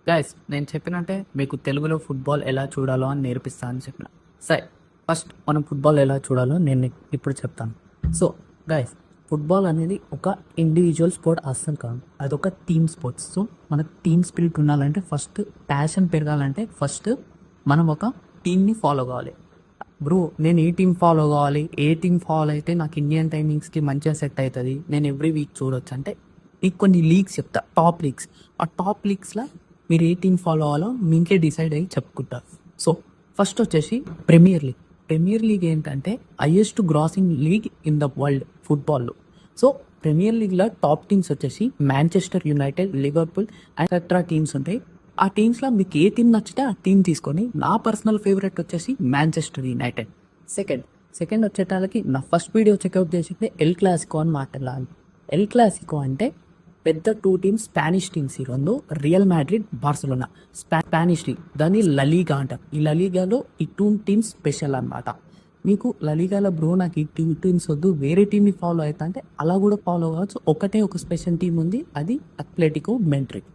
Guys నేను చెప్పినట్టే మీకు తెలుగులో ఫుట్బాల్ ఎలా చూడాలో అని నేర్పిస్తా అని చెప్పిన. సరే, ఫస్ట్ మనం ఫుట్బాల్ ఎలా చూడాలో నేను ఇప్పుడు చెప్తాను. సో గైస్, ఫుట్బాల్ అనేది ఒక ఇండివిజువల్ స్పోర్ట్ అస్సలు కాదు, అదొక టీమ్ స్పోర్ట్స్. సో మనకు టీమ్ స్పిరిట్ ఉండాలంటే, ఫస్ట్ ప్యాషన్ పెరగాలంటే ఫస్ట్ మనం ఒక టీమ్ని ఫాలో కావాలి. బ్రో, నేను ఏ టీం ఫాలో కావాలి, ఏ టీం ఫాలో అయితే నాకు ఇండియన్ టైమింగ్స్కి మంచిగా సెట్ అవుతుంది, నేను ఎవ్రీ వీక్ చూడొచ్చు అంటే మీకు కొన్ని లీగ్స్ చెప్తా, టాప్ లీగ్స్. ఆ టాప్ లీగ్స్లో మీరు ఏ టీం ఫాలో అవ్వాలో మీకే డిసైడ్ అయ్యి చెప్పుకుంటారు. సో ఫస్ట్ వచ్చేసి ప్రీమియర్ లీగ్. ప్రీమియర్ లీగ్ ఏంటంటే highest grossing league in the world ఫుట్బాల్లో. సో ప్రీమియర్ లీగ్లో టాప్ టీమ్స్ వచ్చేసి Manchester United, Liverpool and et cetera teams ఉంటాయి. ఆ టీమ్స్లో మీకు ఏ టీం నచ్చితే ఆ టీం తీసుకొని, నా పర్సనల్ ఫేవరెట్ వచ్చేసి మాంచెస్టర్ యునైటెడ్. సెకండ్ వచ్చేటాలకి నా ఫస్ట్ వీడియో చెక్అవుట్ చేసిందే ఎల్ క్లాసికో అని మాట్లాడాలి. ఎల్ క్లాసికో అంటే పెద్ద టూ టీమ్స్, స్పానిష్ టీమ్స్. ఈ రెండు real Madrid, Barcelona. Spanish league, దాన్ని లలీగా అంటారు. ఈ లలీగాలో ఈ టూ టీమ్స్ స్పెషల్ అనమాట. మీకు లలీగాలో బ్రో నాకు ఈ టూ టీమ్స్ వద్దు, వేరే టీంని ఫాలో అవుతా అంటే అలా కూడా ఫాలో అవ్వచ్చు. ఒకటే ఒక స్పెషల్ టీం ఉంది, అది అథ్లెటికో మెడ్రిడ్.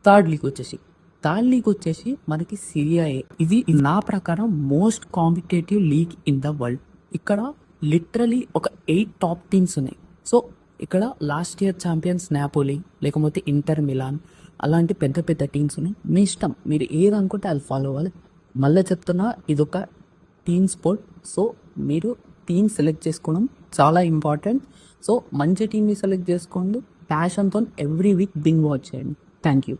థర్డ్ లీగ్ వచ్చేసి మనకి సిరియా ఏ. ఇది నా ప్రకారం most competitive league in the world. ఇక్కడ లిటరలీ ఒక 8 టాప్ టీమ్స్ ఉన్నాయి. సో ఇక్కడ లాస్ట్ ఇయర్ ఛాంపియన్స్ నాపోలి, లేకపోతే ఇంటర్ మిలాన్, అలాంటి పెద్ద పెద్ద టీమ్స్ ఉన్నాయి. మీ ఇష్టం, మీరు ఏది అనుకుంటే అది ఫాలో అవ్వాలి. మళ్ళీ చెప్తున్నా, ఇదొక టీమ్ స్పోర్ట్. సో మీరు టీమ్ సెలెక్ట్ చేసుకోవడం చాలా ఇంపార్టెంట్. సో మంచి టీంని సెలెక్ట్ చేసుకోండి, ప్యాషన్తో ఎవ్రీ వీక్ బింగ్ వాచ్ చేయండి. Thank you.